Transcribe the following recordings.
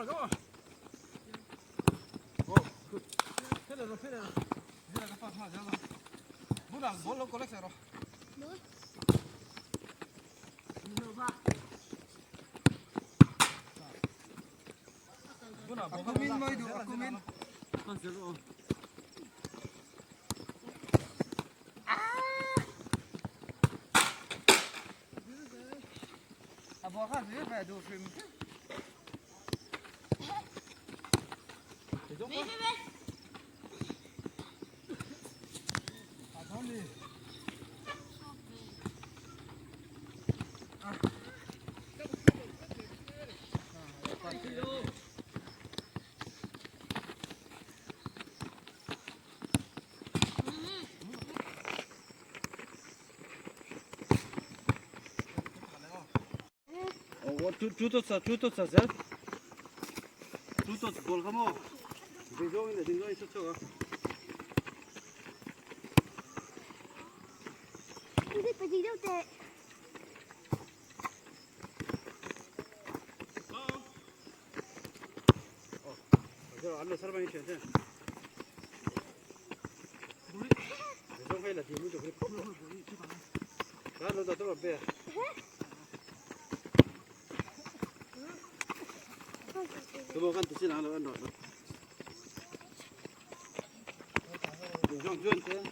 on, come on. Go. Good. Pele. Mira que pasa, ya va. Buna, bolo colecero. Buna, Aku min mai du, aku min. Abo kan sih phải du film chứ. 주토 사 주토 볼 가모 등종이 쫓아가 Hindi pa dito te. 저 안로 사람이 있어야 돼 정회라 뒤문도 그래 나도 들어 빼 그거 간 뜻이 나는 안 넣어 좀 주한테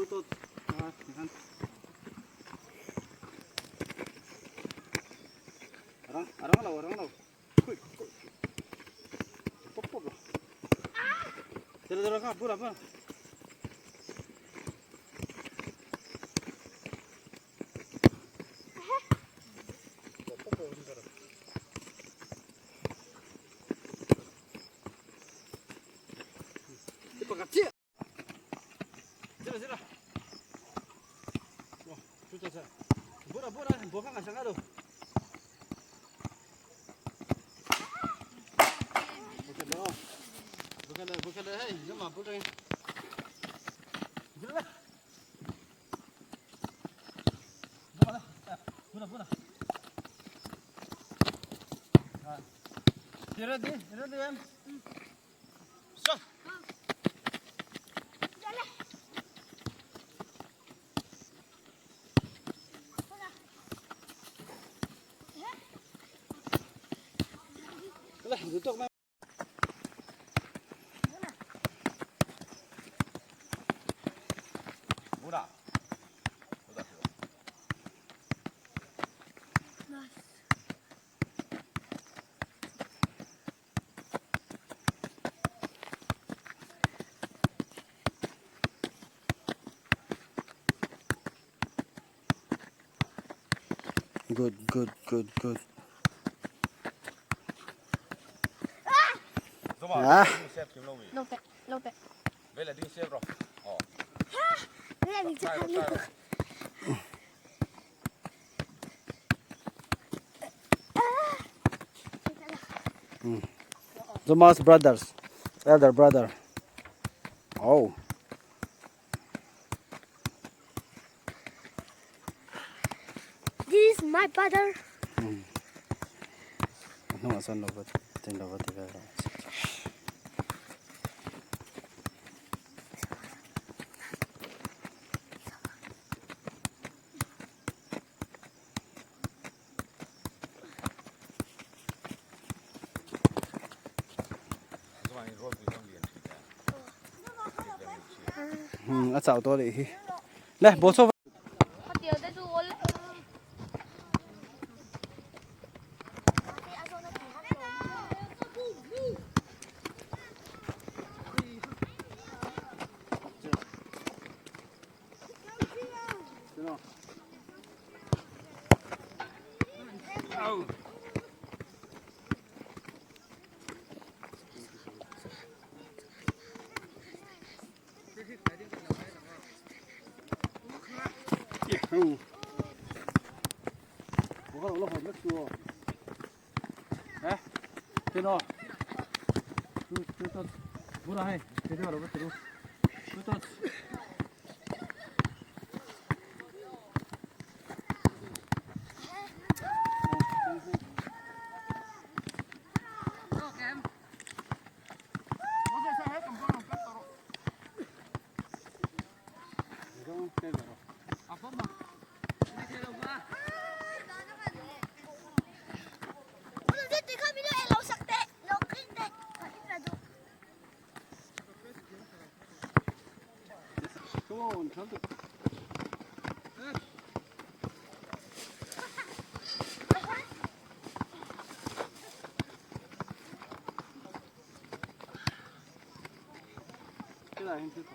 또 한 arang lau pop terus kan pura apa cepat kecil sila wah sudah saya pura bukan nggak sangat tuh bukan hei jom boleh jalan pura ready kan stop Jalan. lah tutup Murah. Good. Ah. Lâu tệ. Vậy là đi xem rồi. Đây là mình chắc chắn được. Thomas brothers, elder brother. Oh. This is my brother. No, son of it. Think of it. Ở chảo to đi. Này, bố số. Tiêu tới du ôn lại. 뭐가 올라가 몇 주? 에? 되노. 또 뭐라 해? 제대로 알아 또. on, come to. Cái này hình thức